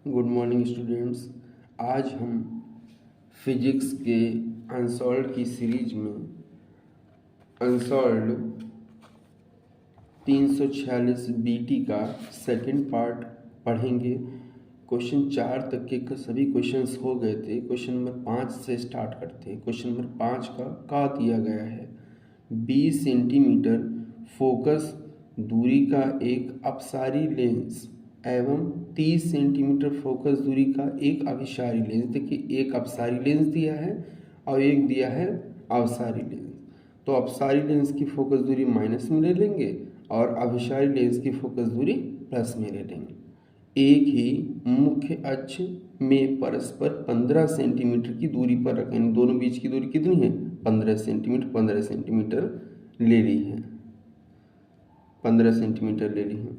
Good morning students. आज हम physics के अनसॉल्व्ड की सीरीज में अनसॉल्व्ड 346 बीटी का सेकंड पार्ट पढ़ेंगे। क्वेश्चन 4 तक के सभी क्वेश्चंस हो गए थे। क्वेश्चन नंबर 5 से स्टार्ट करते हैं। क्वेश्चन नंबर 5 का दिया गया है 20 सेंटीमीटर फोकस दूरी का एक अपसारी लेंस एवं 30 सेंटीमीटर फोकस दूरी का एक अभिसारी लेंस। देखिए, एक अपसारी लेंस दिया है और एक दिया है अवसारी लेंस। तो अपसारी लेंस की फोकस दूरी माइनस में ले लेंगे और अभिसारी लेंस की फोकस दूरी प्लस में ले लेंगे। एक ही मुख्य अक्ष में परस्पर 15 सेंटीमीटर की दूरी पर रखें। दोनों बीच की दूरी कितनी है? 15 सेंटीमीटर ले ली है, 15 सेंटीमीटर ले ली है,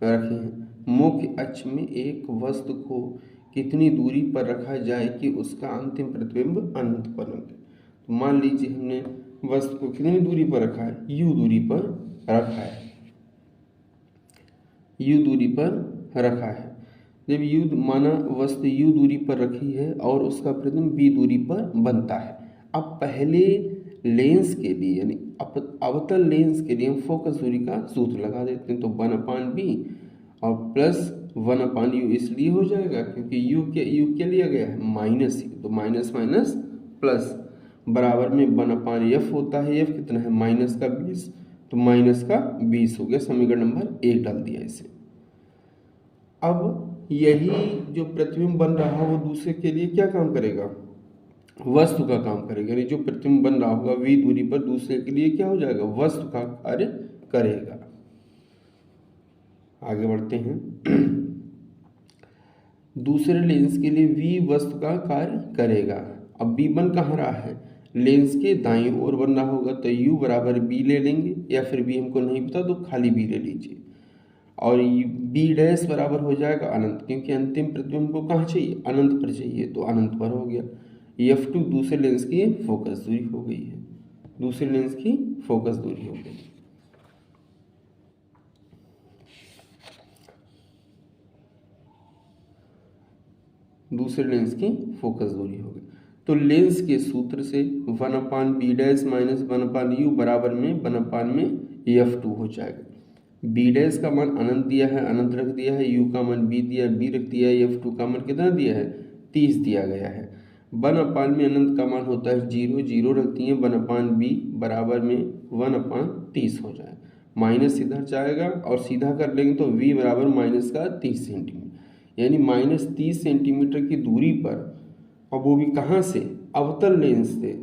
रखे हैं। मुख्य अक्ष में एक वस्तु को कितनी दूरी पर रखा जाए कि उसका अंतिम प्रतिबिंब अनंत पर लगे। तो मान लीजिए हमने वस्तु को कितनी दूरी पर रखा है? u दूरी पर रखा है, u दूरी पर रखा है। जब u माना वस्तु u दूरी पर रखी है और उसका प्रतिबिंब b दूरी पर बनता है। अब पहले लेंस के लिए यानी अवतल लेंस के लिए हम फोकस दूरी का सूत्र लगा देते हैं। तो 1/b और प्लस 1/u इसलिए हो जाएगा क्योंकि u क्या लिया गया है? Minus u। तो माइनस माइनस प्लस बराबर में 1/f होता है। f कितना है? माइनस का 20। तो माइनस का 20 हो गया। समीकरण नंबर 1 डाल दिया इसे। अब यही जो प्रतिबिंब बन रहा है वो दूसरे के लिए क्या काम करेगा? वस्तु का काम करेगा। यानी जो प्रतिबिंब बन रहा होगा v दूरी पर दूसरे के लिए क्या हो जाएगा? वस्तु का कार्य करेगा। आगे बढ़ते हैं। दूसरे लेंस के लिए v वस्तु का कार्य करेगा। अब b बन कहाँ रहा है? लेंस के दाईं ओर बन रहा होगा। तो u बराबर b ले लेंगे, या फिर b हमको नहीं पता तो खाली b ले लीजिए। और b डैश बराबर हो जाएगा अनंत, क्योंकि अंतिम प्रतिबिंब को कहाँ चाहिए? अनंत पर चाहिए। तो अनंत पर हो गया। f2 दूसरे लेंस की फोकस दूरी हो गई है। दूसरे लेंस की फोकस दूरी हो गई। दूसरे लेंस की फोकस दूरी हो गई। तो लेंस के सूत्र से 1/b डैश माइनस 1/u बराबर में 1/में f2 हो जाएगा। b डैश का मान अनंत दिया है, अनंत रख दिया है। u का मान b दिया है, b रख दिया है। f2 का मान कितना दिया है? 30 दिया गया है। 1/में अनंत का मान होता है 0, 0 रख दिए। 1/b बराबर में 1/30 हो जाएगा। माइनस इधर जाएगा और सीधा कर लेंगे तो v बराबर माइनस का 30 सेंटीमीटर, यानी माइनस 30 सेंटीमीटर की दूरी पर, और वो भी कहाँ से? अवतल लेंस से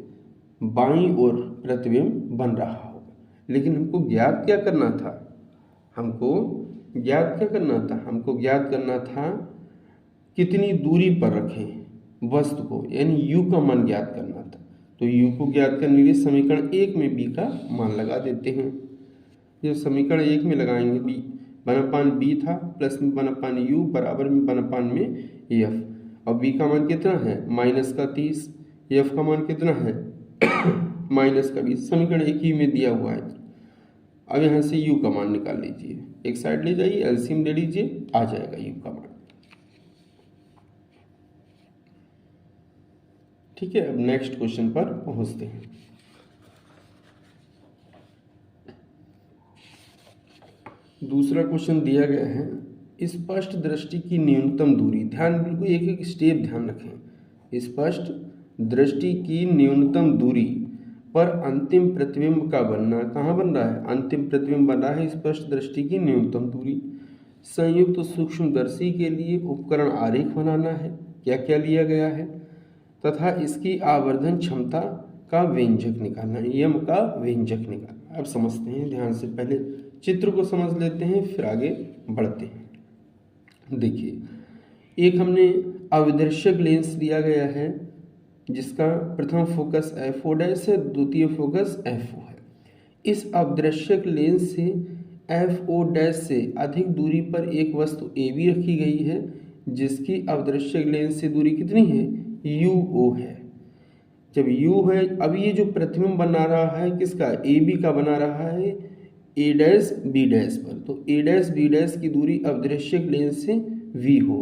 बाईं ओर प्रतिबिंब बन रहा होगा। लेकिन हमको ज्ञात क्या करना था? हमको ज्ञात करना था कितनी दूरी पर रखें वस्तु को, यानी u का मान ज्ञात करना था। तो u को ज्ञात करने के लिए समीकरण 1 में b का मान लगा देते हैं। जब समीकरण 1 में लगाएंगे b 1/b था प्लस 1/u बराबर में 1/में f। और b का मान कितना है? माइनस का 30। f का मान कितना है? माइनस का 20। समीकरण 1 ही में दिया हुआ है। अब यहाँ से u का मान निकाल लीजिए, एक साइड ले जाइए, एलसीएम ले लीजिए, आ जाएगा u का मान। ठीक है, अब नेक्स्ट क्वेश्चन पर पहुंचते हैं। दूसरा क्वेश्चन दिया गया है स्पष्ट दृष्टि की न्यूनतम दूरी। ध्यान, बिल्कुल एक एक स्टेप ध्यान रखें। स्पष्ट दृष्टि की न्यूनतम दूरी पर अंतिम प्रतिबिंब का बनना। कहाँ बन रहा है? अंतिम प्रतिबिंब बन रहा है स्पष्ट दृष्टि की न्यूनतम दूरी। संयुक्त सूक्ष्मदर्शी के लिए उपकरण आरेख बनाना है। क्या क्या लिया गया है? तथा इसकी आवर्धन क्षमता का व्यंजक निकालना है, यम का व्यंजक निकालना। अब समझते हैं ध्यान से, पहले चित्र को समझ लेते हैं फिर आगे बढ़ते हैं। देखिए, एक हमने अविदर्शक लेंस लिया गया है जिसका प्रथम फोकस f0 डैश है, द्वितीय फोकस f0 है। इस अविदर्शक लेंस से f0 डैश से अधिक दूरी पर एक वस्तु AB रखी गई है जिसकी अविदर्शक लेंस से दूरी कितनी है? UO है। जब U है, अब ये जो प्रतिबिंब बना रहा है किसका? AB का बना रहा है A डैश B डैश पर। तो A डैश B डैश की दूरी अविदर्शक लेंस से V हो।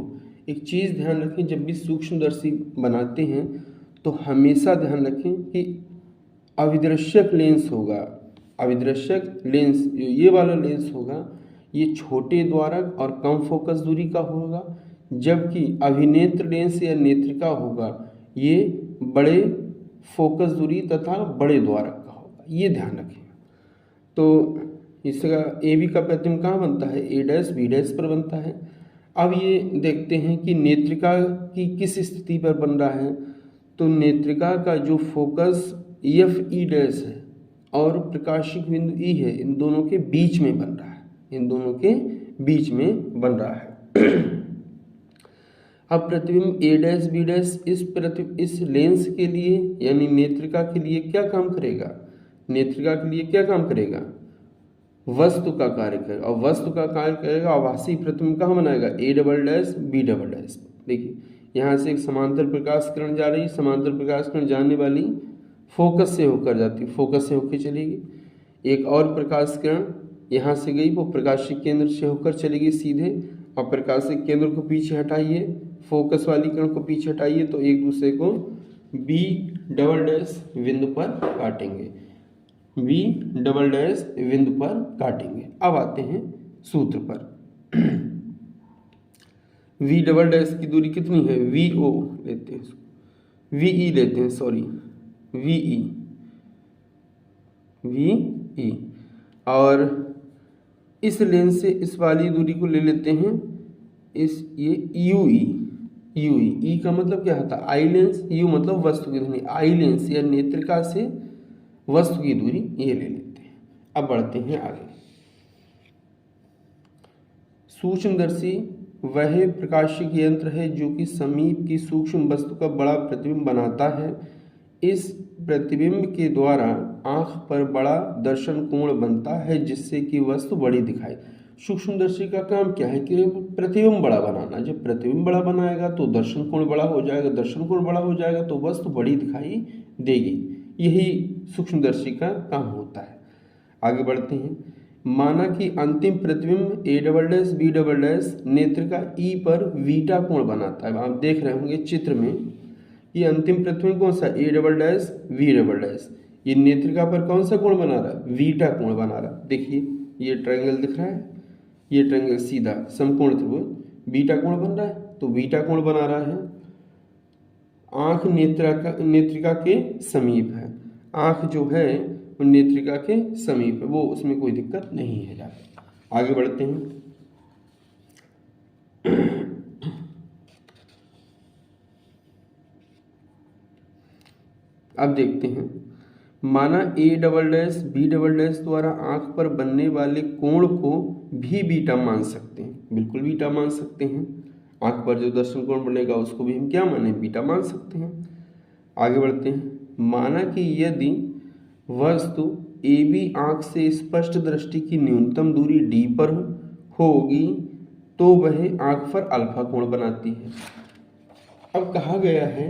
एक चीज़ ध्यान रखें, जब भी सूक्ष्मदर्शी बनाते हैं तो हमेशा ध्यान रखें कि अविदृश्यक लेंस होगा। अविदृश्यक लेंस जो ये वाला लेंस होगा ये छोटे द्वारक और कम फोकस दूरी का होगा, जबकि अभिनेत्र लेंस या नेत्रिका होगा ये बड़े फोकस दूरी तथा बड़े द्वारक का होगा। ये ध्यान रखें। तो इसका ए बी का प्रतिबिंब कहाँ बनता है, ए डैश बी डैश पर बनता है। अब ये देखते हैं कि नेत्रिका की किस स्थिति पर बन रहा है। तो नेत्रिका का जो फोकस एफ ई डैश है और प्रकाशिक बिंदु ई है, इन दोनों के बीच में बन रहा है, इन दोनों के बीच में बन रहा है। अब प्रतिबिंब ए डैश बी डैश इस लेंस के लिए यानी नेत्रिका के लिए क्या काम करेगा, नेत्रिका के लिए क्या काम करेगा, वस्तु का कार्य करेगा। और वस्तु का कार्य करेगा आभासी प्रतिबिंब कहाँ बनाएगा, A double dash B double dash. देखिए यहाँ से एक समांतर प्रकाश किरण जा रही है, समांतर प्रकाश किरण जाने वाली फोकस से होकर जाती, फोकस से होकर चलेगी। एक और प्रकाश किरण यहाँ से गई, वो प्रकाशिक केंद्र से होकर चलेगी सीधे, और प्रकाशिक केंद्र को पीछे हटाइए, फोकस वाली किरण को पीछे हटाइए, तो एक दूसरे को बी डबल डैश बिंदु पर काटेंगे, बी डबल डैश बिंदु पर काटेंगे। अब आते हैं सूत्र पर। वी डबल डैश की दूरी कितनी है, वी ओ लेते हैं, वी ई लेते हैं, सॉरी वी ई, और इस लेंस से इस वाली दूरी को ले लेते हैं, इस ये यू ई का मतलब क्या होता है, आई लेंस, यू मतलब वस्तु की दूरी, आई लेंस या नेत्रिका से वस्तु की दूरी ये ले लेते हैं। अब बढ़ते हैं आगे। सूक्ष्मदर्शी वह प्रकाशिक यंत्र है जो कि समीप की सूक्ष्म वस्तु का बड़ा प्रतिबिंब बनाता है। इस प्रतिबिंब के द्वारा आंख पर बड़ा दर्शन कोण बनता है जिससे कि वस्तु बड़ी दिखाई। सूक्ष्मदर्शी का काम क्या है कि प्रतिबिंब बड़ा बनाना। जब प्रतिबिंब बड़ा बनाएगा तो दर्शन कोण बड़ा हो जाएगा, दर्शन कोण बड़ा हो जाएगा तो वस्तु बड़ी दिखाई देगी। यही सूक्ष्मदर्शी का काम होता है। आगे बढ़ते हैं। माना कि अंतिम प्रतिबिंब A double dash B double dash नेत्रिका ई पर बीटा कोण बनाता है। आप देख रहे होंगे चित्र में, ये अंतिम प्रतिबिंब कौन सा, A double dash V double dash, ये नेत्रिका पर कौन सा कोण बना रहा है, बीटा कोण बना रहा है। देखिए ये ट्रायंगल दिख रहा है, ये ट्रायंगल सीधा समकोण त्रिभुज बीटा कोण बन रहा है, तो बीटा कोण बना रहा है। आंख नेत्रिका के समीप है, आंख जो है वो नेत्रिका के समीप है, वो उसमें कोई दिक्कत नहीं है। जाकर आगे बढ़ते हैं। अब देखते हैं। माना A double dash B double dash द्वारा आंख पर बनने वाले कोण को भी बीटा मान सकते हैं, बिल्कुल बीटा मान सकते हैं। आंख पर जो दर्शन कोण बनेगा उसको भी हम क्या माने, बीटा मान सकते हैं। आगे बढ़ते हैं। माना कि यदि वस्तु ए बी आंख से स्पष्ट दृष्टि की न्यूनतम दूरी डी पर होगी तो वह आंख पर अल्फा कोण बनाती है। अब कहा गया है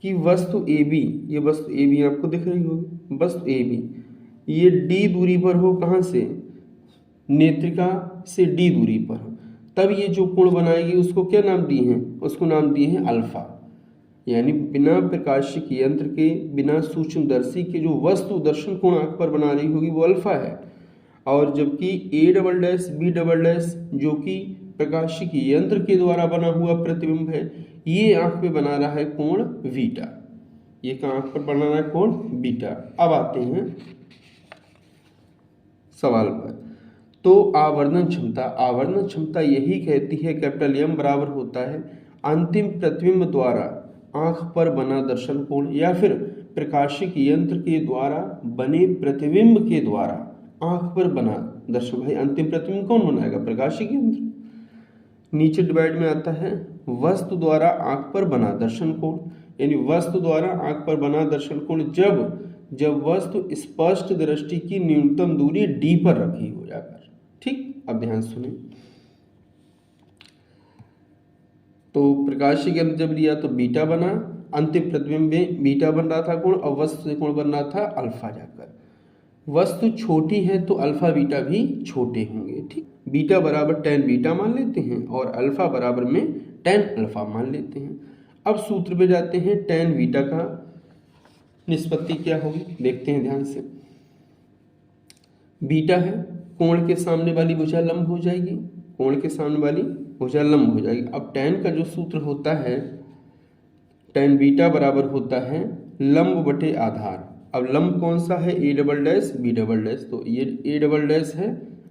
कि वस्तु ए बी, ये वस्तु ए बी आपको दिख रही होगी, वस्तु ए बी ये डी दूरी पर हो, कहाँ से, नेत्रिका से डी दूरी पर हो, तब ये जो कोण बनाएगी उसको क्या नाम दिए हैं, उसको नाम दिए हैं अल्फा। यानी बिना प्रकाशिक यंत्र के, बिना सूक्ष्मदर्शी के जो वस्तु दर्शन कोण आंख पर बना रही होगी वो अल्फा है। और जबकि A double dash B double dash जो कि प्रकाशिक यंत्र के द्वारा बना हुआ प्रतिबिंब है, ये आंख पे बना रहा है कोण बीटा, ये आंख पर बना रहा है कोण बीटा। अब आते हैं सवाल पर। तो आवर्धन क्षमता यही कहती है कैपिटल एम बराबर होता है अंतिम प्रतिबिंब द्वारा आंख पर बना दर्शन कोण या फिर प्रकाशिक यंत्र के द्वारा बने प्रतिबिंब के द्वारा आंख पर बना दर्शन। भाई अंतिम प्रतिबिंब कौन बनाएगा, प्रकाशिक यंत्र। नीचे डिवाइड में आता है वस्तु द्वारा आंख पर बना दर्शन कोण, यानी वस्तु द्वारा आंख पर बना दर्शन कोण जब वस्तु स्पष्ट दृष्टि की न्यूनतम दूरी डी पर रखी हो जाकर। ठीक, अब ध्यान सुने। तो प्रकाशिक यंत्र जब लिया तो बीटा बना, अंतिम प्रतिबिंब में बीटा बन रहा था कोण और वस्तु से कोण बन रहा था अल्फा जाकर। वस्तु छोटी है तो अल्फा बीटा भी छोटे होंगे। ठीक, बीटा बराबर tan बीटा मान लेते हैं और अल्फा बराबर में tan अल्फा मान लेते हैं। अब सूत्र पे जाते हैं, tan बीटा का निष्पत्ति क्या होगी देखते हैं ध्यान से। बीटा है, कोण के सामने वाली भुजा लंब हो जाएगी, कोण के सामने वाली भुजा लंब हो जाएगी। अब tan का जो सूत्र होता है, tan बीटा बराबर होता है लंब बटे आधार। अब लंब कौन सा है, a double dash b double dash, तो ये a डबल डैश है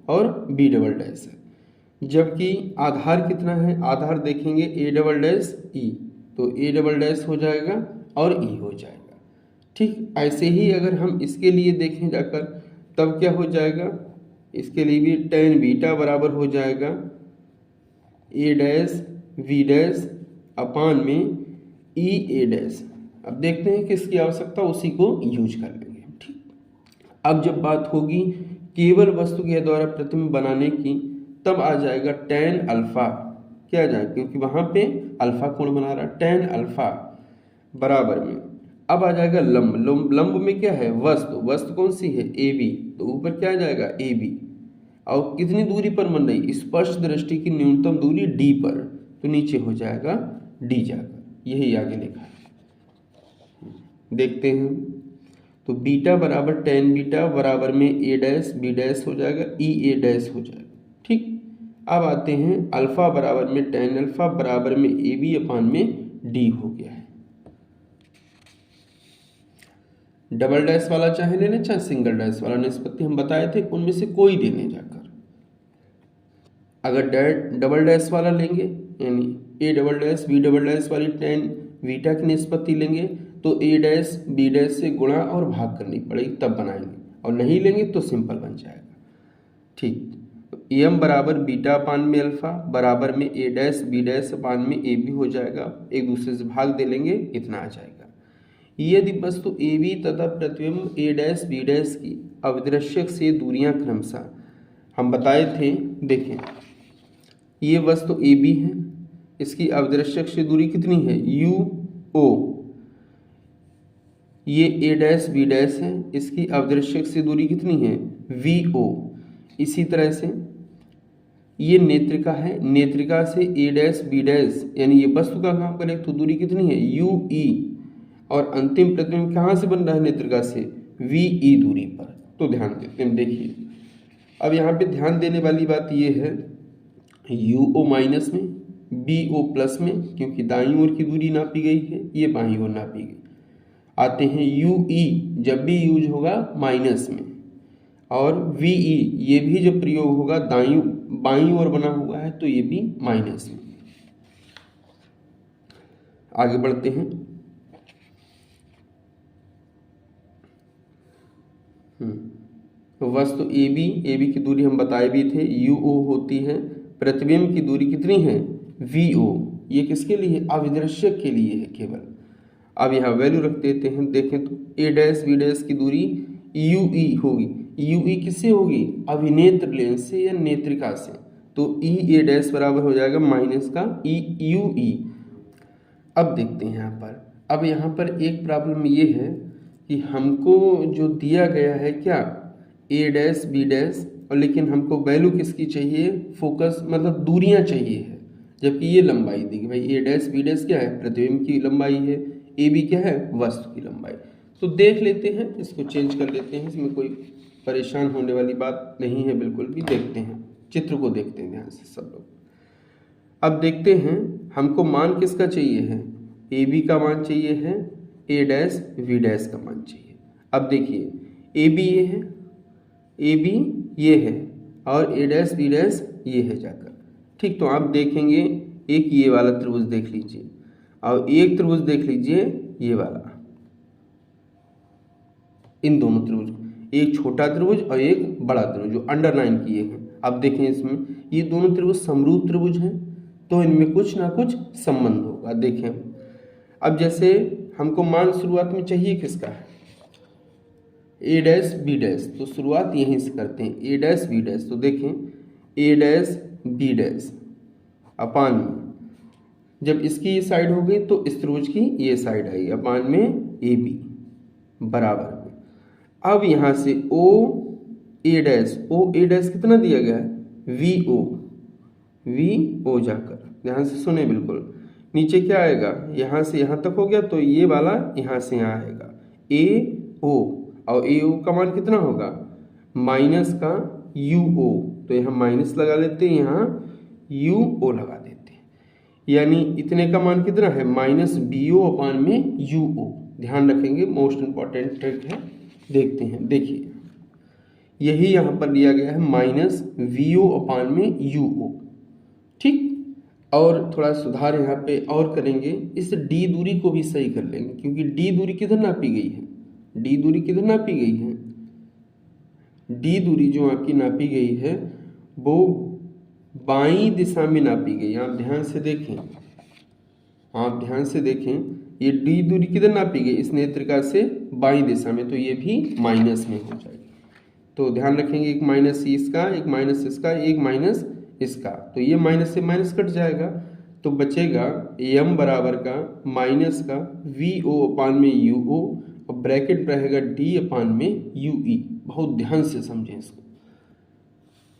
और b डबल डैश है। जबकि आधार कितना है, आधार देखेंगे a डबल डैश e, तो a डबल डैश हो जाएगा और e हो जाएगा। ठीक, ऐसे ही अगर हम इसके लिए देखें जाकर तब क्या हो जाएगा, इसके लिए भी tan बीटा बराबर हो जाएगा a डैश v डैश अपान में e a डैश। अब देखते हैं किसकी आवश्यकता, उसी को यूज कर लेंगे। ठीक, अब जब बात होगी केवल वस्तु के द्वारा प्रतिबिंब बनाने की, तब आ जाएगा tan अल्फा, क्या आ जाएगा क्योंकि वहां पे अल्फा कोण बना रहा, tan अल्फा बराबर में अब आ जाएगा लंब। लंब में क्या है, वस्तु कौन सी है ए बी, तो ऊपर क्या आ जाएगा ए बी, और कितनी दूरी पर बन रही, स्पष्ट दृष्टि की न्यूनतम दूरी डी पर, तो नीचे हो जाएगा डी जाकर, यही आगे लिखा है। देखते हैं, तो बीटा बराबर tan बीटा बराबर में ए डैश बी डैश हो जाएगा, ई ए डैश हो जाएगा। ठीक, अब आते हैं अल्फा बराबर में tan अल्फा बराबर में ए बी अपान में डी हो गया है। डबल डैश वाला चाहे ले लें चाहे सिंगल डैश वाला, निष्पत्ति हम बताए थे उनमें से कोई देने जाकर। अगर डबल डैश वाला लेंगे यानी A double dash B double dash वाली tan बीटा की निष्पत्ति लेंगे तो ए डैश बी डैश से गुणा और भाग करनी पड़ेगी तब बनाएंगे, और नहीं लेंगे तो सिंपल बन जाएगा। ठीक, तो एम बराबर बीटा अपान में अल्फा बराबर में ए डैश बी डैश अपान में ए बी हो जाएगा, एक दूसरे से भाग दे लेंगे, इतना आ जाएगा। यदि वस्तु ए बी तथा प्रतिबिंब ए डैश बी डैश की अविदृश्यक से दूरियां क्रमशः हम बताए थे, देखें ये वस्तु ए बी है, इसकी अविदृश्यक से दूरी कितनी है यू ओ, ये ए डैश बी डैश है, इसकी अविदृश्यक से दूरी कितनी है वी ओ। इसी तरह से ये नेत्रिका है, नेत्रिका से ए डैश बी डैश यानी ये वस्तु का काम करें तो दूरी कितनी है यू ई, और अंतिम प्रतिबिंब कहाँ से बन रहा है नेत्रिका से वी ई दूरी पर। तो ध्यान देते हैं, देखिए अब यहाँ पे ध्यान देने वाली बात ये है यू ओ माइनस में बी ओ प्लस में, क्योंकि दाईं ओर की दूरी नापी गई है, ये बाईं ओर नापी गई। आते हैं यू ई, जब भी यूज होगा माइनस में, और वी ई ये भी जब प्रयोग होगा बाईं ओर बना हुआ है तो ये भी माइनस में। आगे बढ़ते हैं, तो वस्तु ए बी की दूरी हम बताए भी थे यू ओ होती है, प्रतिबिंब की दूरी कितनी है वी ओ, ये किसके लिए अविदृश्यक के लिए है केवल। अब यहाँ वैल्यू रख देते हैं, देखें तो ए डैश बी डैश की दूरी यू ई होगी, यू ई किससे होगी अभिनेत्र लेंस से या नेत्रिका से, तो ई ए डैश बराबर हो जाएगा माइनस का ई यू ई। अब देखते हैं अब यहाँ पर एक प्रॉब्लम ये है कि हमको जो दिया गया है क्या ए डैश बी डैश, और लेकिन हमको वैल्यू किसकी चाहिए फोकस मतलब दूरियां चाहिए है, जबकि ये लंबाई दी गई भाई ए डैश बी डैश क्या है प्रतिबिंब की लंबाई है, ए बी क्या है वस्तु की लंबाई। तो देख लेते हैं, इसको चेंज कर लेते हैं, इसमें कोई परेशान होने वाली बात नहीं है बिल्कुल भी। देखते हैं चित्र को, देखते हैं ध्यान से सब लोग। अब देखते हैं हमको मान किसका चाहिए है ए बी का मान चाहिए है, ए डैश वी डैश का मान चाहिए। अब देखिए ए बी ये है, ए बी ये है और ए डैश बी डैश ये है जाकर। ठीक, तो आप देखेंगे एक ये वाला त्रिभुज देख लीजिए और एक त्रिभुज देख लीजिए ये वाला, इन दोनों त्रिभुज, एक छोटा त्रिभुज और एक बड़ा त्रिभुज जो अंडरलाइन किए हैं। अब देखें इसमें ये दोनों त्रिभुज समरूप त्रिभुज हैं, तो इनमें कुछ ना कुछ संबंध होगा। देखें अब जैसे हमको मान शुरुआत में चाहिए किसका है ए डैश बी डैश, तो शुरुआत यहीं से करते हैं ए डैश बी डैश। तो देखें ए डैश बी डैश अपान में, जब इसकी ये साइड हो गई तो इस त्रिभुज की ये साइड आई अपान में ए बी बराबर में। अब यहाँ से ओ ए डैश कितना दिया गया है वी ओ जाकर, ध्यान से सुने बिल्कुल, नीचे क्या आएगा, यहाँ से यहाँ तक हो गया तो ये वाला यहाँ से यहाँ आएगा ए ओ, और ए ओ का मान कितना होगा माइनस का यू ओ, तो यहाँ माइनस लगा लेते हैं, यहाँ यू ओ लगा देते हैं, यानी इतने का मान कितना है माइनस बी ओ अपान में यू ओ। ध्यान रखेंगे, मोस्ट इंपॉर्टेंट ट्रिक है, देखते हैं। देखिए यही यहाँ पर दिया गया है माइनस वी ओ अपान में यू ओ, ठीक। और थोड़ा सुधार यहाँ पे और करेंगे, इस डी दूरी को भी सही कर लेंगे, क्योंकि डी दूरी किधर नापी गई है, डी दूरी किधर नापी गई है, डी दूरी जो आपकी नापी गई है वो बाईं दिशा में नापी गई। आप ध्यान से देखें, आप ध्यान से देखें, ये डी दूरी किधर नापी गई, इस नेत्रिका से बाईं दिशा में, तो ये भी माइनस में हो जाएगी। तो ध्यान रखेंगे, एक माइनस इसका, एक माइनस इसका, एक माइनस इसका, तो ये माइनस से माइनस कट जाएगा, तो बचेगा एम बराबर का माइनस का वी ओ अपान में यू ओ, और ब्रैकेट रहेगा डी अपान में यू ई। बहुत ध्यान से समझें इसको,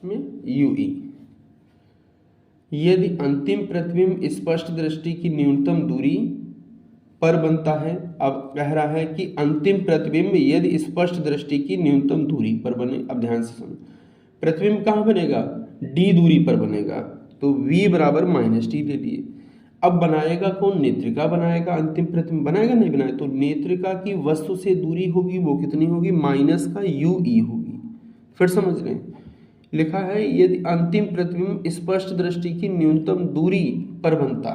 में यू ई। यदि अंतिम प्रतिबिंब स्पष्ट दृष्टि की न्यूनतम दूरी पर बनता है, अब कह रहा है कि अंतिम प्रतिबिंब यदि स्पष्ट दृष्टि की न्यूनतम दूरी पर बने। अब ध्यान से सुनो, प्रतिबिंब कहाँ बनेगा, डी दूरी पर बनेगा, तो v बराबर माइनस डी ले लिए। अब बनाएगा कौन, नेत्रिका बनाएगा, अंतिम प्रतिबिंब बनाएगा नहीं बनाएगा, तो नेत्रिका की वस्तु से दूरी होगी वो कितनी होगी, माइनस का यू ई होगी। फिर समझ रहे हैं, लिखा है यदि अंतिम प्रतिबिंब स्पष्ट दृष्टि की न्यूनतम दूरी पर बनता,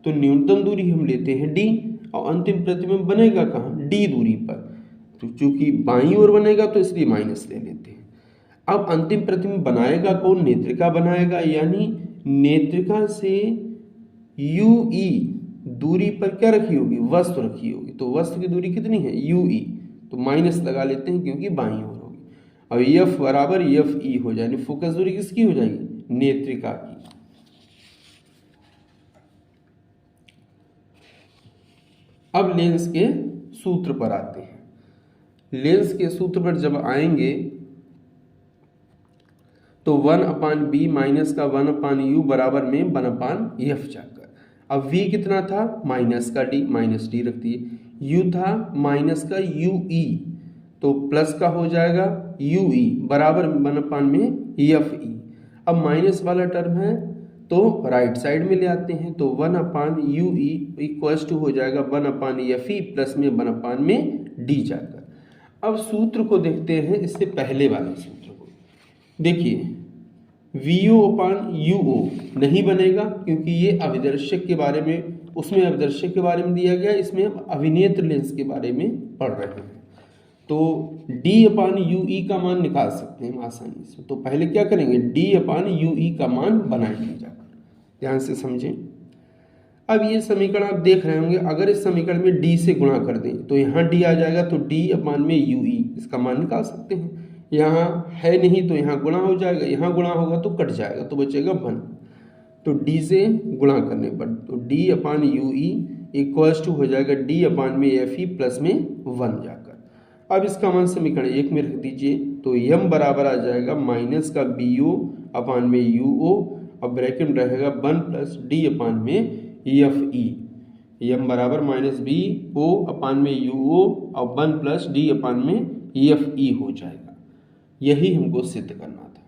तो न्यूनतम दूरी हम लेते हैं डी, और अंतिम प्रतिबिंब बनेगा कहाँ, डी दूरी पर, तो चूंकि बाईं ओर बनेगा तो इसलिए माइनस ले लेते हैं। अब अंतिम प्रतिबिंब बनाएगा कौन, नेत्रिका बनाएगा, यानी नेत्रिका से यू ई दूरी पर क्या रखी होगी, वस्तु रखी होगी, तो वस्तु की दूरी कितनी है यू ई, तो माइनस लगा लेते हैं क्योंकि बाईं ओर होगी। अब एफ बराबर एफ ई हो जाएगी, फोकस दूरी किसकी हो जाएगी, नेत्रिका की। अब लेंस के सूत्र पर आते हैं। लेंस के सूत्र पर जब आएंगे तो 1/b माइनस का 1/u बराबर में 1/f जाकर, अब v कितना था माइनस का d, माइनस डी रख दिए, u था माइनस का ue, तो प्लस का हो जाएगा ue बराबर 1/fe। अब माइनस वाला टर्म है तो राइट साइड में ले आते हैं, तो 1/ue इक्वल्स टू हो जाएगा 1/fe प्लस में 1/d जाकर। अब सूत्र को देखते हैं, इससे पहले वाले सूत्र को देखिए, VO अपान UO नहीं बनेगा क्योंकि ये अभिदर्शक के बारे में, उसमें अभिदर्शक के बारे में दिया गया, इसमें हम अभिनेत्र लेंस के बारे में पढ़ रहे हैं, तो D अपान UE का मान निकाल सकते हैं आसानी से। तो पहले क्या करेंगे, D अपान UE का मान बनाएंगे जाकर, ध्यान से समझें। अब ये समीकरण आप देख रहे होंगे, अगर इस समीकरण में D से गुणा कर दें तो यहाँ D आ जाएगा, तो D अपान में UE इसका मान निकाल सकते हैं। यहाँ है नहीं तो यहाँ गुणा हो जाएगा, यहाँ गुणा होगा तो कट जाएगा, तो बचेगा 1, तो D से गुणा करने पर तो D अपान UE इक्वल्स टू हो जाएगा D अपान में FE प्लस में 1 जाकर। अब इसका मान समीकरण 1 में रख दीजिए, तो m बराबर आ जाएगा माइनस का BO अपान में UO, और ब्रैकेट में रहेगा 1 प्लस D अपान में FE, m बराबर माइनस BO अपान में UO और 1 प्लस D अपान में FE हो जाएगा। यही हमको सिद्ध करना था।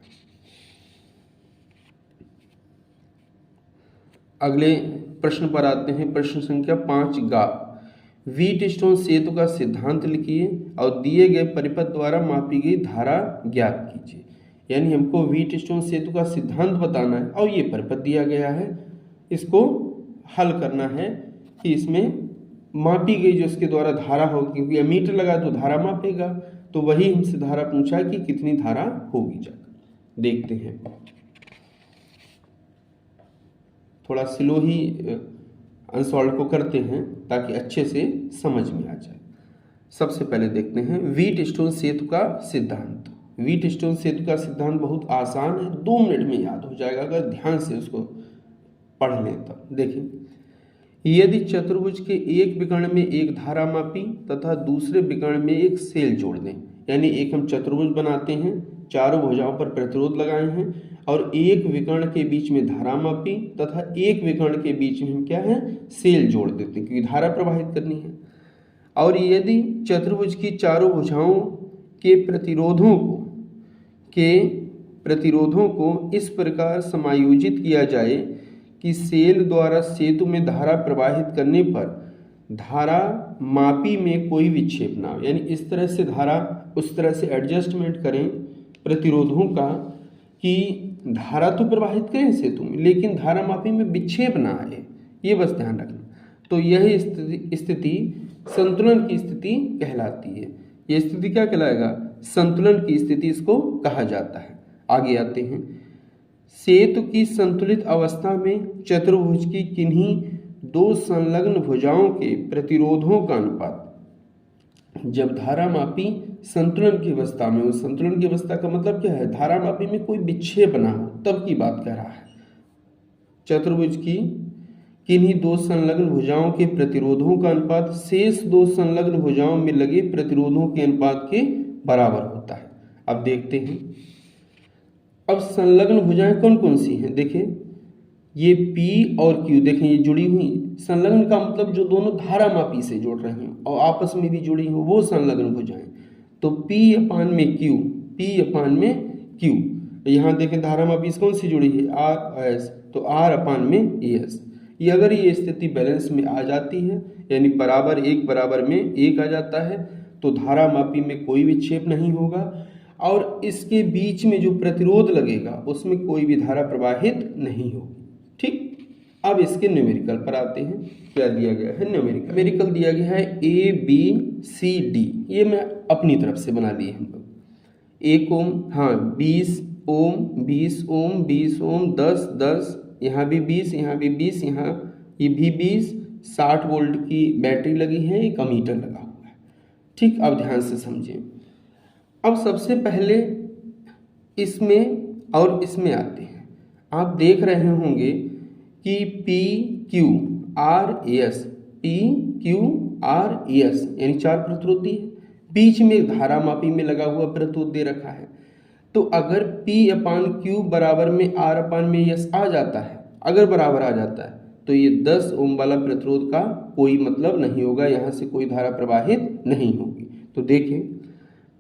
अगले प्रश्न पर आते हैं, प्रश्न संख्या 5 गा। व्हीटस्टोन सेतु का सिद्धांत लिखिए और दिए गए परिपथ द्वारा मापी गई धारा ज्ञात कीजिए। यानी हमको व्हीटस्टोन सेतु का सिद्धांत बताना है और ये परिपथ दिया गया है, इसको हल करना है कि इसमें मापी गई जो इसके द्वारा धारा हो, क्योंकि मीटर लगा तो धारा मापेगा, तो वही हमसे धारा पूछा कि कितनी धारा होगी जाकर। देखते हैं, थोड़ा स्लो ही अनसॉल्व को करते हैं ताकि अच्छे से समझ में आ जाए। सबसे पहले देखते हैं व्हीटस्टोन सेतु का सिद्धांत। व्हीटस्टोन सेतु का सिद्धांत बहुत आसान है, 2 मिनट में याद हो जाएगा अगर ध्यान से उसको पढ़ लें। तब देखिए, यदि चतुर्भुज के एक विकर्ण में एक धारा मापी तथा दूसरे विकर्ण में एक सेल जोड़ दें, यानी एक हम चतुर्भुज बनाते हैं, चारों भुजाओं पर प्रतिरोध लगाए हैं और एक विकर्ण के बीच में धारा मापी तथा एक विकर्ण के बीच में हम क्या है सेल जोड़ देते हैं क्योंकि धारा प्रवाहित करनी है। और यदि चतुर्भुज की चारों भुजाओं के प्रतिरोधों को इस प्रकार समायोजित किया जाए कि सेल द्वारा सेतु में धारा प्रवाहित करने पर धारा मापी में कोई विक्षेप ना हो, यानी इस तरह से धारा उस तरह से एडजस्टमेंट करें प्रतिरोधों का कि धारा तो प्रवाहित करें सेतु में लेकिन धारा मापी में विक्षेप ना आए, ये बस ध्यान रखना। तो यही स्थिति संतुलन की स्थिति कहलाती है। यह स्थिति क्या कहलाएगा? संतुलन की स्थिति इसको कहा जाता है। आगे आते हैं, सेतु की संतुलित अवस्था में चतुर्भुज की किन्हीं दो संलग्न भुजाओं के प्रतिरोधों का अनुपात जब धारा मापी संतुलन की अवस्था में, उस संतुलन की अवस्था का मतलब क्या है? धारा मापी में कोई विक्षेप ना हो, तब की बात कह रहा है। चतुर्भुज की किन्हीं दो संलग्न भुजाओं के प्रतिरोधों का अनुपात शेष दो संलग्न भुजाओं में लगे प्रतिरोधों के अनुपात के बराबर होता है। अब देखते हैं, अब संलग्न भुजाएं कौन कौन सी हैं? देखें, ये P और Q देखें, ये जुड़ी हुई। संलग्न का मतलब जो दोनों धारा मापी से जोड़ रहे हैं और आपस में भी जुड़ी हो, वो संलग्न भुजाएं। तो P अपान में Q। यहाँ देखें धारा मापी कौन सी जुड़ी है? RS, तो R अपान में ES। ये अगर ये स्थिति बैलेंस में आ जाती है, यानी बराबर में एक आ जाता है, तो धारा मापी में कोई विक्षेप नहीं होगा और इसके बीच में जो प्रतिरोध लगेगा उसमें कोई भी धारा प्रवाहित नहीं होगी। ठीक, अब इसके न्यूमेरिकल पर आते हैं। क्या दिया गया है? न्यूमेरिकल दिया गया है ABCD। ये मैं अपनी तरफ से बना लिए हम लोग। 1 ओम, हाँ 20 ओम, 20 ओम, 20 ओम, 10 10, यहाँ भी 20, यहाँ भी 20, यहाँ ये भी 20, 60 वोल्ट की बैटरी लगी है, एक अमीटर लगा हुआ है। ठीक, अब ध्यान से समझें। अब सबसे पहले इसमें और इसमें आते हैं। आप देख रहे होंगे कि PQRS यानी 4 प्रतिरोध दिए, बीच में एक धारा मापी में लगा हुआ प्रतिरोध दे रखा है। तो अगर P अपान Q बराबर में R अपान में S आ जाता है, अगर बराबर आ जाता है, तो ये 10 ओम वाला प्रतिरोध का कोई मतलब नहीं होगा, यहाँ से कोई धारा प्रवाहित नहीं होगी। तो देखें,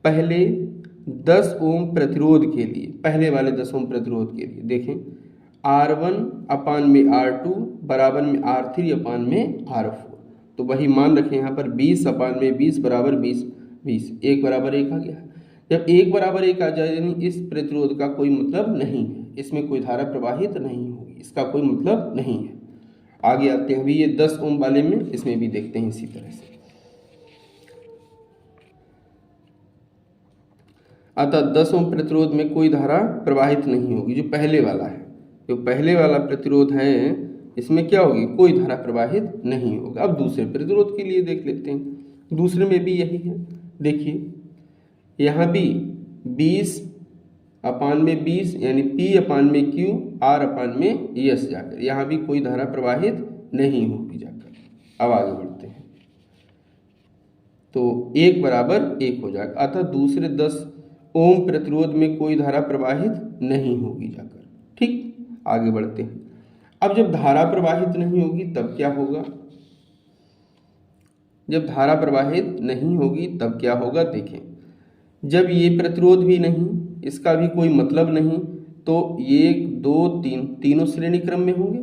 पहले 10 ओम प्रतिरोध के लिए, पहले वाले 10 ओम प्रतिरोध के लिए देखें, R1 अपान में R2 बराबर में R3 अपान में R4। तो वही मान रखें, यहाँ पर 20 अपान में 20 बराबर 20, 1 बराबर 1 आ गया। जब 1 बराबर 1 आ जाए, यानी इस प्रतिरोध का कोई मतलब नहीं है, इसमें कोई धारा प्रवाहित नहीं होगी, इसका कोई मतलब नहीं है। आगे आते हैं, अभी ये 10 ओम वाले में, इसमें भी देखते हैं इसी तरह से। अतः 10 ओम प्रतिरोध में कोई धारा प्रवाहित नहीं होगी, जो पहले वाला है। जो पहले वाला प्रतिरोध है इसमें क्या होगी? कोई धारा प्रवाहित नहीं होगा। अब दूसरे प्रतिरोध के लिए देख लेते हैं। दूसरे में भी यही है। देखिए, यहाँ भी 20 अपान में 20 यानी P अपान में Q, R अपान में S जाकर यहाँ भी कोई धारा प्रवाहित नहीं होगी जाकर। अब आगे बढ़ते हैं, तो 1 बराबर 1 हो जाएगा। अतः दूसरे 10 ओम प्रतिरोध में कोई धारा प्रवाहित नहीं होगी जाकर। ठीक, आगे बढ़ते हैं। अब जब धारा प्रवाहित नहीं होगी तब क्या होगा? जब धारा प्रवाहित नहीं होगी तब क्या होगा? देखें, जब ये प्रतिरोध भी नहीं, इसका भी कोई मतलब नहीं, तो 1 2 3 तीनों श्रेणी क्रम में होंगे।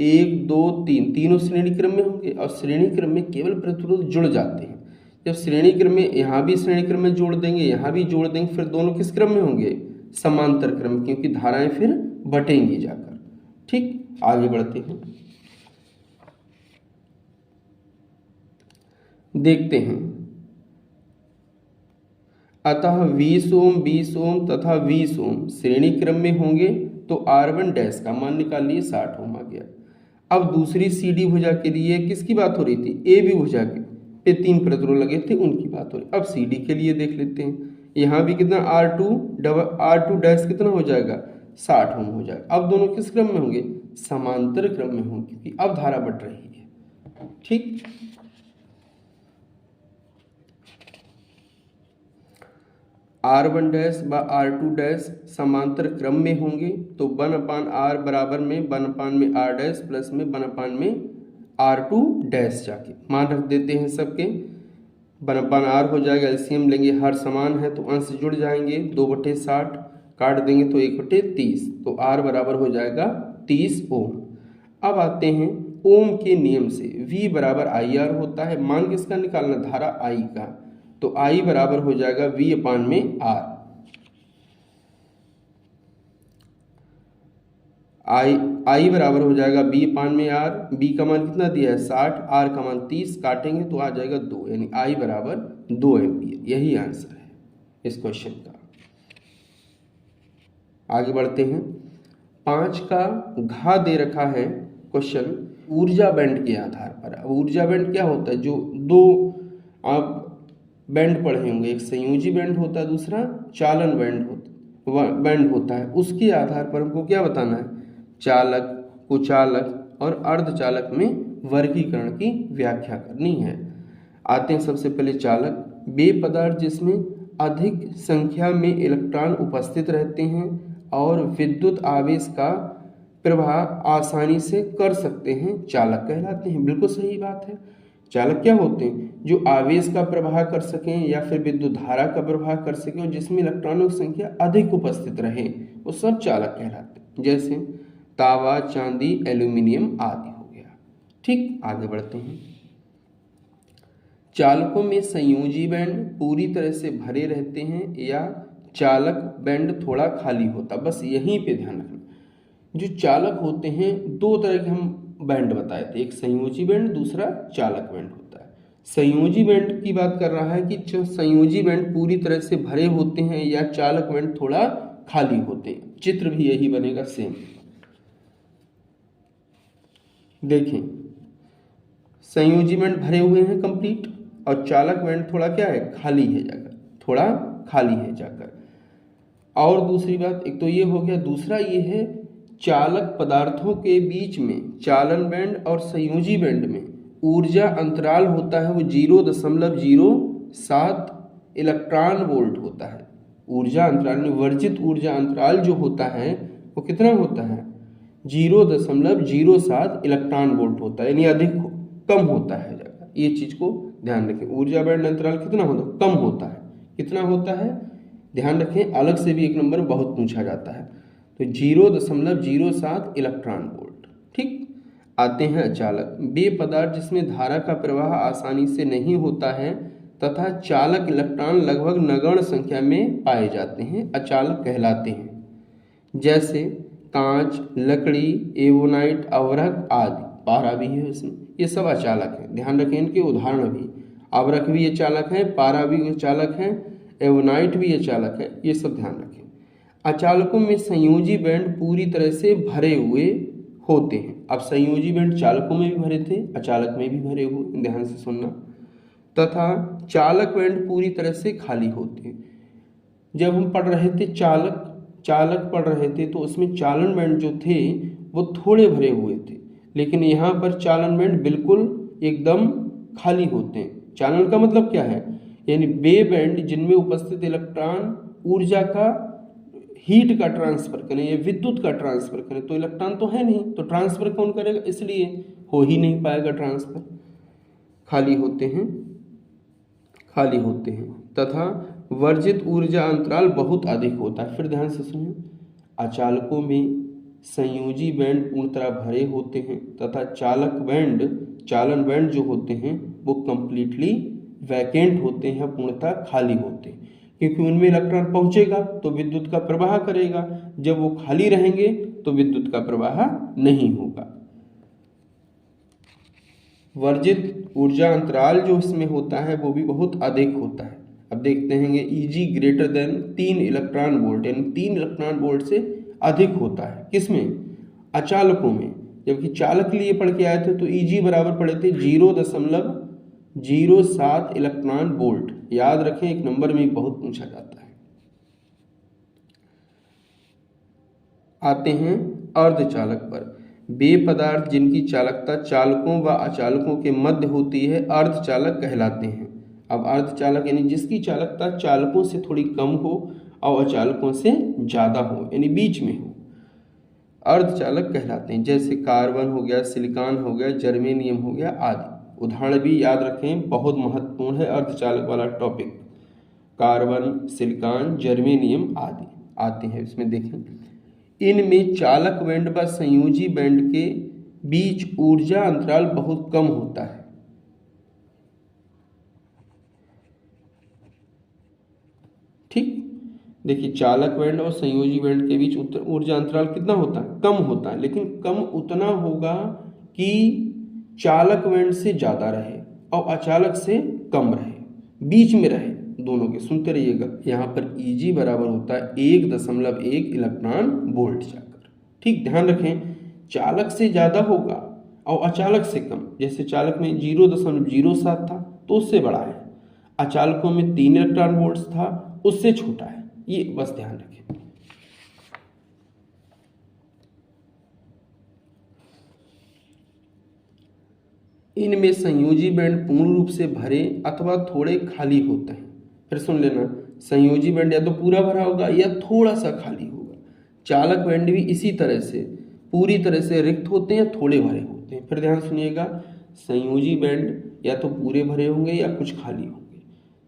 1 2 3 तीनों श्रेणी क्रम में होंगे और श्रेणी क्रम में केवल प्रतिरोध जुड़ जाते हैं। जब श्रेणी क्रम में, यहाँ भी श्रेणी क्रम में जोड़ देंगे, यहाँ भी जोड़ देंगे, फिर दोनों किस क्रम में होंगे? समांतर क्रम, क्योंकि धाराएं फिर बटेंगी जाकर। ठीक, आगे बढ़ते हैं, देखते हैं। अतः 20 ओम 20 ओम तथा 20 ओम श्रेणी क्रम में होंगे, तो R1 डैश का मान निकाल लिए, 60 ओम आ गया। अब दूसरी CD भुजा के लिए किसकी बात हो रही थी? AB भुजा के पे 3 प्रतिरोध लगे थे, उनकी बात हो रही। अब CD के लिए देख लेते हैं। यहाँ भी कितना R2 डैश कितना हो जाएगा? 60 ओम हो जाएगा। अब दोनों किस क्रम में होंगे? समांतर क्रम में होंगे, क्योंकि अब धारा बढ़ रही है। ठीक, R1 डैश व R2 डैश समांतर क्रम में होंगे तो 1/r बराबर में 1/में r डैश प्लस में 1/में R2 डैश जाके मान रख देते हैं सबके। 1/r हो जाएगा, एलसीएम लेंगे, हर समान है तो अंश जुड़ जाएंगे, 2/60 काट देंगे तो 1/30, तो r बराबर हो जाएगा 30 ओम। अब आते हैं ओम के नियम से V बराबर IR होता है, मान किसका निकालना, धारा I का, तो I बराबर हो जाएगा V/R। I बराबर हो जाएगा V/R, B का मान कितना दिया है 60, R का मान 30, काटेंगे तो आ जाएगा 2, यानी I बराबर 2 एम्पियर। यही आंसर है इस क्वेश्चन का। आगे बढ़ते हैं। 5 का घा दे रखा है क्वेश्चन ऊर्जा बैंड के आधार पर। अब ऊर्जा बैंड क्या होता है, जो दो आप बैंड पढ़े होंगे, एक संयोजी बैंड होता है, दूसरा चालन बैंड होता है, उसके आधार पर हमको क्या बताना है, चालक, कुचालक और अर्धचालक में वर्गीकरण की व्याख्या करनी है। आते हैं सबसे पहले चालक। वे पदार्थ जिसमें अधिक संख्या में इलेक्ट्रॉन उपस्थित रहते हैं और विद्युत आवेश का प्रवाह आसानी से कर सकते हैं, चालक कहलाते हैं। बिल्कुल सही बात है। चालक क्या होते हैं, जो आवेश का प्रवाह कर सकें या फिर विद्युत धारा का प्रवाह कर सकें और जिसमें इलेक्ट्रॉनों की संख्या अधिक उपस्थित रहे, वो सब चालक कहलाते हैं। जैसे तांबा, चांदी, एल्यूमिनियम आदि हो गया। ठीक, आगे बढ़ते हैं। चालकों में संयोजी बैंड पूरी तरह से भरे रहते हैं या चालक बैंड थोड़ा खाली होता, बस यहीं पे ध्यान रखना। जो चालक होते हैं, दो तरह के हम बैंड बताए थे, एक संयोजी बैंड, दूसरा चालक बैंड होता है। संयोजी बैंड की बात कर रहा है कि जो संयोजी बैंड पूरी तरह से भरे होते हैं या चालक बैंड थोड़ा खाली होते हैं। चित्र भी यही बनेगा सेम। देखें, संयोजी बैंड भरे हुए हैं कंप्लीट और चालक बैंड थोड़ा क्या है, खाली है जाकर, थोड़ा खाली है जाकर। और दूसरी बात, एक तो ये हो गया, दूसरा ये है चालक पदार्थों के बीच में चालन बैंड और संयोजी बैंड में ऊर्जा अंतराल होता है, वो 0.07 इलेक्ट्रॉन वोल्ट होता है। ऊर्जा अंतराल में वर्जित ऊर्जा अंतराल जो होता है वो कितना होता है, 0.07 इलेक्ट्रॉन वोल्ट होता है, यानी अधिक कम होता है। ये चीज को ध्यान रखें। ऊर्जा बैंड अंतराल कितना होता है, कम होता है। कितना होता है ध्यान रखें, अलग से भी एक नंबर बहुत पूछा जाता है। तो 0.07 इलेक्ट्रॉन वोल्ट। ठीक, आते हैं अचालक। वे पदार्थ जिसमें धारा का प्रवाह आसानी से नहीं होता है तथा चालक इलेक्ट्रॉन लगभग नगण्य संख्या में पाए जाते हैं, अचालक कहलाते हैं। जैसे कांच, लकड़ी, एवोनाइट, अवरक आदि। पारा भी है इसमें, ये सब अचालक है। ध्यान रखें इनके उदाहरण भी। अवरक भी अचालक है, पारा भी अचालक है, एवोनाइट भी अचालक है, ये सब ध्यान रखें। अचालकों में संयोजी बैंड पूरी तरह से भरे हुए होते हैं। अब संयोजी बैंड चालकों में भी भरे थे, अचालक में भी भरे हुए, ध्यान से सुनना। तथा चालक बैंड पूरी तरह से खाली होते हैं। जब हम पढ़ रहे थे चालक पढ़ रहे थे तो उसमें चालन बैंड जो थे वो थोड़े भरे हुए थे, लेकिन यहाँ पर चालन बैंड बिल्कुल एकदम खाली होते हैं। चालन का मतलब क्या है, यानी वे बैंड जिनमें उपस्थित इलेक्ट्रॉन ऊर्जा का, हीट का ट्रांसफर करें या विद्युत का ट्रांसफर करें, तो इलेक्ट्रॉन तो है नहीं, तो ट्रांसफर कौन करेगा, इसलिए हो ही नहीं पाएगा ट्रांसफर, खाली होते हैं। तथा वर्जित ऊर्जा अंतराल बहुत अधिक होता है। फिर ध्यान से सुनिए, अचालकों में संयोजी बैंड पूर्णतः भरे होते हैं तथा चालन बैंड जो होते हैं वो कंप्लीटली वैकेंट होते हैं, पूर्णतः खाली होते हैं, क्योंकि उनमें इलेक्ट्रॉन पहुंचेगा तो विद्युत का प्रवाह करेगा, जब वो खाली रहेंगे तो विद्युत का प्रवाह नहीं होगा। वर्जित ऊर्जा अंतराल जो इसमें होता है वो भी बहुत अधिक होता है। अब देखते हैं Eg greater than 3 electron volt, यानी 3 इलेक्ट्रॉन वोल्ट से अधिक होता है। किसमें, अचालकों में। जबकि चालक लिए पढ़ के आए थे तो Eg बराबर पढ़े थे 0.07 इलेक्ट्रॉन वोल्ट। याद रखें, एक नंबर में बहुत पूछा जाता है। आते हैं अर्धचालक पर। वे पदार्थ जिनकी चालकता चालकों व अचालकों के मध्य होती है अर्धचालक कहलाते हैं। अब अर्धचालक यानी जिसकी चालकता चालकों से थोड़ी कम हो और अचालकों से ज़्यादा हो, यानी बीच में हो, अर्धचालक कहलाते हैं। जैसे कार्बन हो गया, सिलिकॉन हो गया, जर्मेनियम हो गया आदि। उदाहरण भी याद रखें, बहुत महत्वपूर्ण है अर्धचालक वाला टॉपिक। कार्बन, सिलिकॉन, जर्मेनियम आदि आते हैं इसमें। देखें, इनमें चालक बैंड व संयोजी बैंड के बीच ऊर्जा अंतराल बहुत कम होता है। ठीक, देखिए चालक बैंड और संयोजी बैंड के बीच ऊर्जा अंतराल कितना होता है? कम होता है, लेकिन कम उतना होगा कि चालक बैंड से ज़्यादा रहे और अचालक से कम रहे, बीच में रहे दोनों के। सुनते रहिएगा, यहाँ पर Eg बराबर होता है 1.1 इलेक्ट्रॉन वोल्ट जाकर। ठीक, ध्यान रखें, चालक से ज़्यादा होगा और अचालक से कम। जैसे चालक में 0.07 था तो उससे बड़ा है, अचालकों में 3 इलेक्ट्रॉन वोल्ट था उससे छोटा है। ये बस ध्यान रखें। इनमें संयोजी बैंड पूर्ण रूप से भरे अथवा थोड़े खाली होते हैं। फिर सुन लेना, संयोजी बैंड या तो पूरा भरा होगा या थोड़ा सा खाली होगा। चालक बैंड भी इसी तरह से पूरी तरह से रिक्त होते हैं या थोड़े भरे होते हैं। फिर ध्यान सुनिएगा, संयोजी बैंड या तो पूरे भरे होंगे या कुछ खाली होंगे।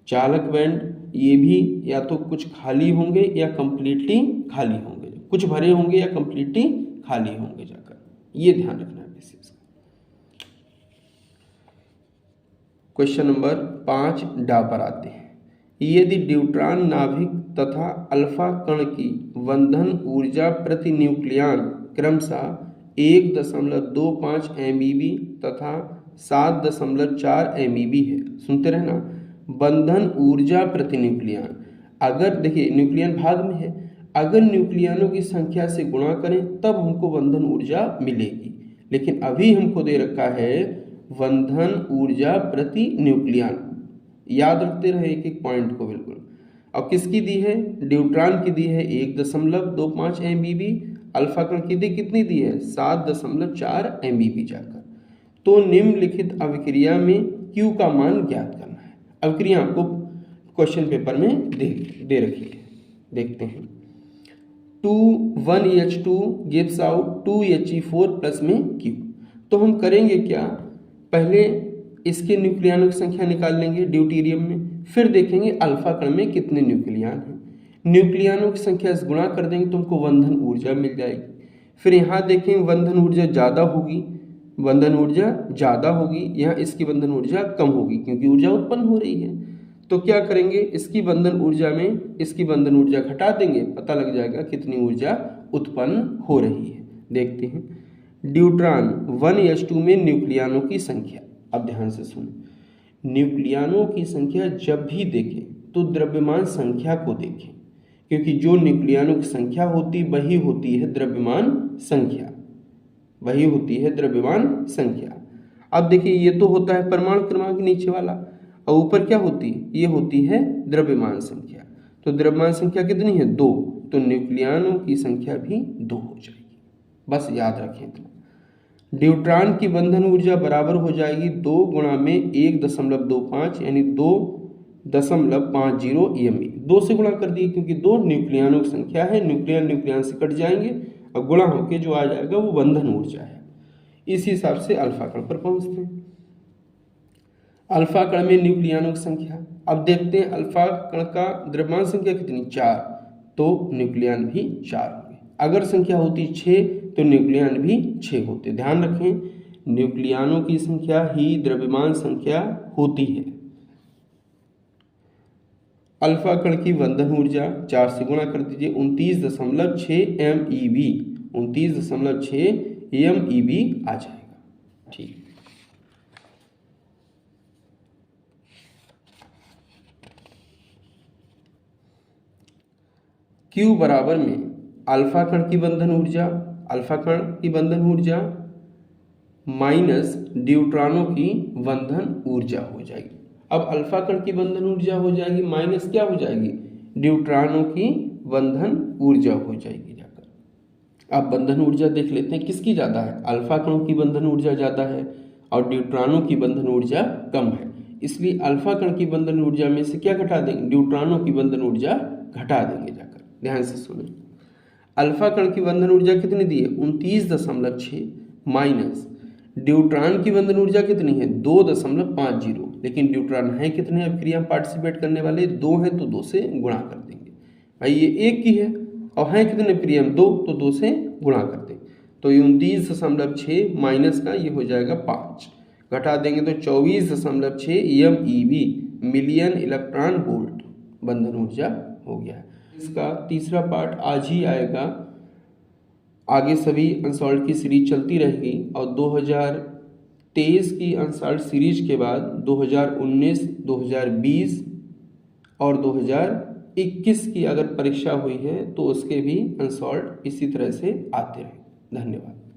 चालक बैंड ये भी या तो कुछ खाली होंगे या कंप्लीटली खाली होंगे, कुछ भरे होंगे या कंप्लीटली खाली होंगे जाकर। ये ध्यान रखना है विशेष। क्वेश्चन नंबर 5 डा पर आते हैं। यदि ड्यूट्रॉन नाभिक तथा अल्फा कण की बंधन ऊर्जा प्रति न्यूक्लियन क्रमशः 1.25 MeV तथा 7.4 MeV है। सुनते रहना, बंधन ऊर्जा प्रति न्यूक्लियन। अगर देखिए न्यूक्लियन भाग में है, अगर न्यूक्लियनों की संख्या से गुणा करें तब हमको बंधन ऊर्जा मिलेगी, लेकिन अभी हमको दे रखा है बंधन ऊर्जा प्रति न्यूक्लियन। याद रखते रहे एक एक पॉइंट को बिल्कुल। और किसकी दी है? ड्यूट्रॉन की दी है 1.25 MeV, अल्फा कण की दी कितनी दी है? 7.4 MeV जाकर। तो निम्नलिखित अभिक्रिया में Q का मान ज्ञात करना है। अभिक्रिया आपको क्वेश्चन पेपर में दे रखी है, देखते हैं। 1H2 gives out 2He4 plus में Q। तो हम करेंगे क्या, पहले इसके न्यूक्लियनों की संख्या निकाल लेंगे ड्यूटेरियम में, फिर देखेंगे अल्फा कण में कितने न्यूक्लियन हैं। न्यूक्लियनों की संख्या से गुणा कर देंगे तो हमको बंधन ऊर्जा मिल जाएगी। फिर यहाँ देखेंगे बंधन ऊर्जा ज़्यादा होगी, बंधन ऊर्जा ज़्यादा होगी, यहाँ इसकी बंधन ऊर्जा कम होगी क्योंकि ऊर्जा उत्पन्न हो रही है। तो क्या करेंगे, इसकी बंधन ऊर्जा में इसकी बंधन ऊर्जा घटा देंगे, पता लग जाएगा कितनी ऊर्जा उत्पन्न हो रही है। देखते हैं, ड्यूट्रॉन 1H2 में न्यूक्लियनों की संख्या। अब ध्यान से सुनें, न्यूक्लियनों की संख्या जब भी देखें तो द्रव्यमान संख्या को देखें, क्योंकि जो न्यूक्लियनों की संख्या होती वही होती है द्रव्यमान संख्या, वही होती है द्रव्यमान संख्या। अब देखिए ये तो होता है परमाणु क्रमांक नीचे वाला, और ऊपर क्या होती है? ये होती है द्रव्यमान संख्या। तो द्रव्यमान संख्या कितनी है? 2, तो न्यूक्लियनों की संख्या भी 2 हो जाएगी। बस याद रखें तो ड्यूट्रॉन की बंधन ऊर्जा बराबर हो जाएगी 2 गुणा में 1.25 यानी 2.50 MeV। 2 से गुणा कर दिए क्योंकि 2 न्यूक्लियनों की संख्या है, न्यूक्लियन न्यूक्लियन से कट जाएंगे और गुणा होके जो आ जाएगा वो बंधन ऊर्जा है। इस हिसाब से अल्फा कण पर पहुंचते हैं। अल्फा कण में न्यूक्लियनों की संख्या, अब देखते हैं अल्फा कण का द्रव्यमान संख्या कितनी? 4, तो न्यूक्लियन भी 4 होंगे। अगर संख्या होती 6 तो न्यूक्लियन भी 6 होते। ध्यान रखें, न्यूक्लियनों की संख्या ही द्रव्यमान संख्या होती है। अल्फा कण की बंधन ऊर्जा 4 से गुणा कर दीजिए, 29.6 MeV, 29.6 MeV आ जाएगा। ठीक, Q बराबर में अल्फा कण की बंधन ऊर्जा, अल्फा कण की बंधन ऊर्जा माइनस ड्यूट्रॉनों की बंधन ऊर्जा हो जाएगी। अब अल्फा कण की बंधन ऊर्जा हो जाएगी माइनस क्या हो जाएगी? ड्यूट्रॉनों की बंधन ऊर्जा हो जाएगी जाकर। अब बंधन ऊर्जा देख लेते हैं किसकी ज़्यादा है। अल्फा कणों की बंधन ऊर्जा ज़्यादा है और ड्यूट्रॉनों की बंधन ऊर्जा कम है। इसलिए अल्फा कण की बंधन ऊर्जा में से क्या घटा देंगे, न्यूट्रॉनों की बंधन ऊर्जा घटा देंगे जाकर। ध्यान से सुने, अल्फा कण की बंधन ऊर्जा कितनी दी है 29.6 माइनस ड्यूट्रॉन की बंधन ऊर्जा कितनी है 2.50, लेकिन ड्यूट्रॉन है कितने अब क्रिया पार्टिसिपेट करने वाले 2 हैं तो 2 से गुणा कर देंगे। भाई ये 1 की है और है कितने प्रियम 2 तो 2 से गुणा कर देंगे। तो 29.6 माइनस का ये हो जाएगा 5, घटा देंगे तो 24.6 MeV मिलियन इलेक्ट्रॉन वोल्ट बंधन ऊर्जा हो गया है। इसका तीसरा पार्ट आज ही आएगा, आगे सभी अनसॉल्व की सीरीज चलती रहेगी और 2023 की अनसॉल्व सीरीज के बाद 2019, 2020 और 2021 की अगर परीक्षा हुई है तो उसके भी अनसॉल्व इसी तरह से आते रहे। धन्यवाद।